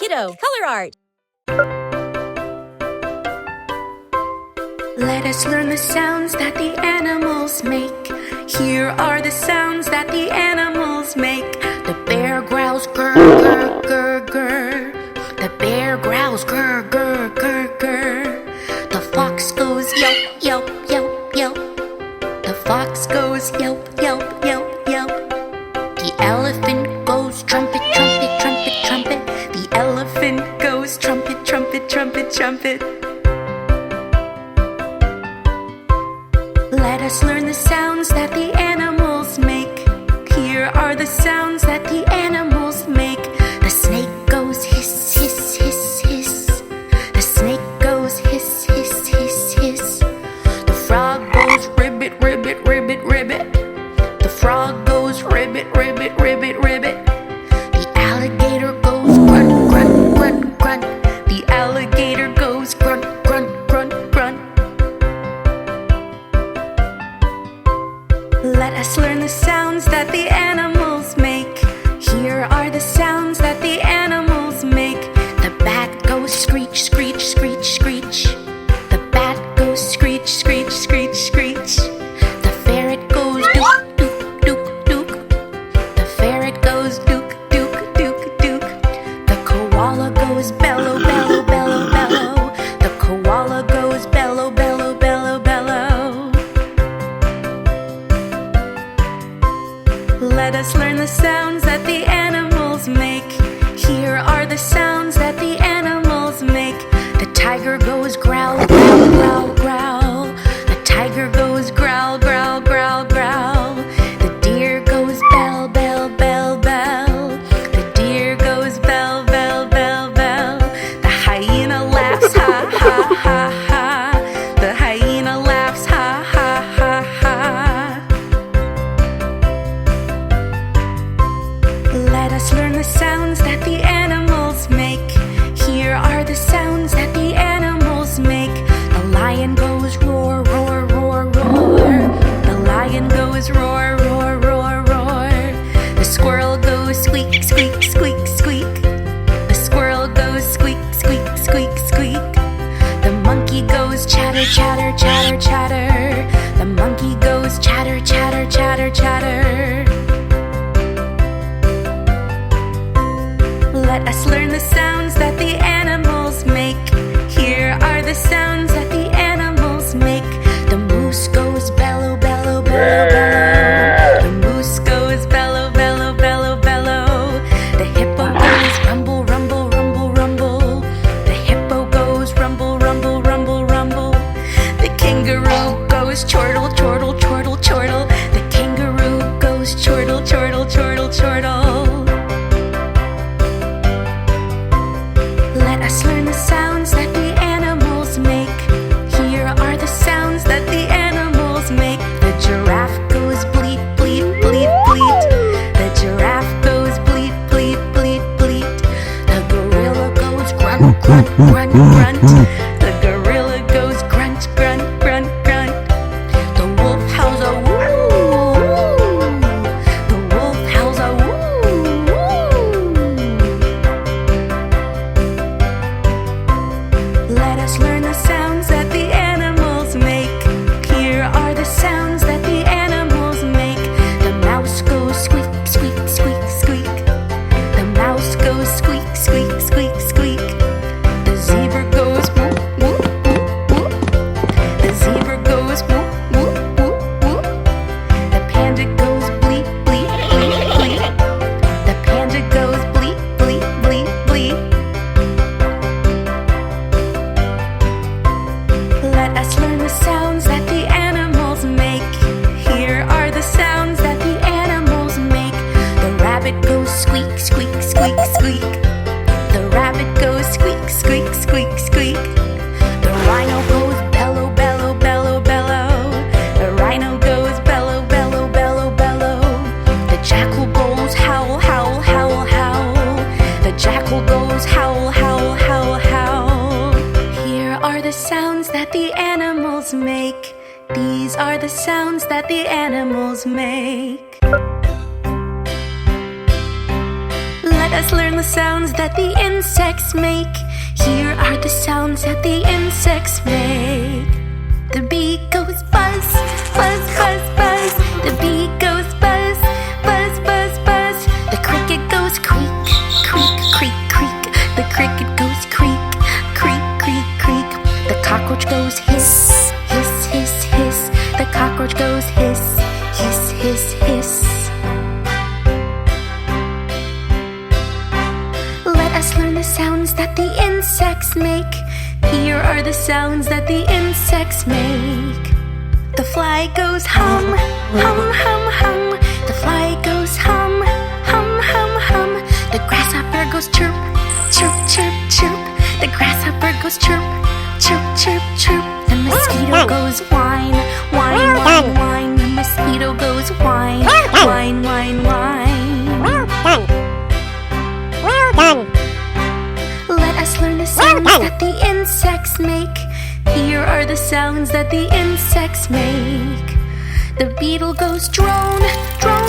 Kiddo Color Art. Let us learn the sounds that the animals make. Here are the sounds that the animals make. The bear growls grr, grr, grr, grr. The bear growls grr, grr, grr, grr. The fox goes yelp, yelp, yelp, yelp. The fox goes yelp, yelp, yelp, yelp. The elephant goes trumpet, trumpet, trumpet, trumpet. The elephant goes trumpet, trumpet, trumpet, trumpet. Let us learn the sounds that the animals make. Here are the sounds that the animals make. The snake goes hiss, hiss, hiss, hiss. The snake goes hiss, hiss, hiss, hiss. The frog goes ribbit, ribbit, ribbit, ribbit. The frog goes ribbit, ribbit, ribbit, ribbit. The alligator goes grunt, grunt, grunt, grunt. The alligator goes grunt, grunt, grunt, grunt. Let us learn the sounds that the animals make. Here are the sounds that the animals make. The bat goes screech, screech, screech, screech. The bat goes screech, screech, screech, screech. The ferret goes dook, dook, dook, dook. The ferret goes dook, dook, dook, dook. The koala goes bellow, bellow, bellow, bellow. The koala goes bellow, bellow, bellow, bellow. Let us learn the sounds that the animals make. Here are the sounds that the animals make. The tiger goes growl, growl, growl, growl. The tiger goes growl, growl, growl, growl. The deer goes bell, bell, bell, bell. The deer goes bell, bell, bell, bell. The hyena laughs, ha, ha, ha, ha. The hyena laughs, ha, ha, ha, ha. Let us learn the sounds that the animals make. Here are the sounds that the animals make. The lion goes roar, roar, roar, roar. The lion goes roar, roar, roar, roar. The squirrel goes squeak, squeak, squeak, squeak. The squirrel goes squeak, squeak, squeak, squeak. The monkey goes chatter, chatter, chatter, chatter. The monkey goes chatter, chatter, chatter, chatter. Let us learn the sounds that the animals make. Here are the sounds that the animals make. The moose goes bellow, bellow, bellow, bellow. The moose goes bellow, bellow, bellow, bellow. The hippo goes rumble, rumble, rumble, rumble. The hippo goes rumble, rumble, rumble, rumble. The kangaroo goes chortle, chortle, chortle, chortle. The kangaroo goes chortle, chortle, chortle, chortle. Let us learn the sounds that the animals make. Here are the sounds that the animals make. The giraffe goes bleat, bleat, bleat, bleat. The giraffe goes bleat, bleat, bleat, bleat. The gorilla goes grunt, grunt, grunt, grunt. The gorilla goes grunt, grunt, grunt, grunt. The wolf howls a woo, woo. The wolf howls a woo, woo. Let us learn the sounds that the animals make. Here are the sounds that the animals make. The mouse goes squeak, squeak, squeak, squeak. The mouse goes squeak, squeak, squeak, squeak. The zebra goes whoop, whoop, whoop, whoop. The zebra goes whoop, whoop, whoop, whoop. The panda goes bleat, bleat, bleat, bleat. The panda goes bleat, bleat, bleat, bleat. Let us learn the sounds that the animals make. Here are the sounds that the animals make. The rabbit goes squeak, squeak, squeak, squeak. The rabbit goes squeak, squeak, squeak, squeak. The rhino goes bellow, bellow, bellow, bellow. The rhino goes bellow, bellow, bellow, bellow. The jackal goes howl, howl, howl, howl. The jackal goes howl, howl, howl, howl. Here are the sounds that the animals make. These are the sounds that the animals make. Let us learn the sounds that the insects make. Here are the sounds that the insects make. The bee goes buzz, buzz, buzz, buzz. The bee goes buzz, buzz, buzz, buzz. The cricket goes creak, creak, creak, creak. The cricket goes creak, creak, creak, creak. The cockroach goes hiss, hiss, hiss, hiss. The cockroach goes hiss, hiss, hiss, hiss. Let us learn the sounds that the insects make. Here are the sounds that the insects make. The fly goes hum, hum, hum, hum. The fly goes hum, hum, hum, hum. The grasshopper goes chirp, chirp, chirp, chirp. The grasshopper goes chirp, chirp, chirp, chirp. The mosquito goes whine, whine, whine, whine. The mosquito goes whine, whine, whine, whine. Well done. Well done. Let us learn the sounds that the insects make. Here are the sounds that the insects make. The beetle goes drone, drone,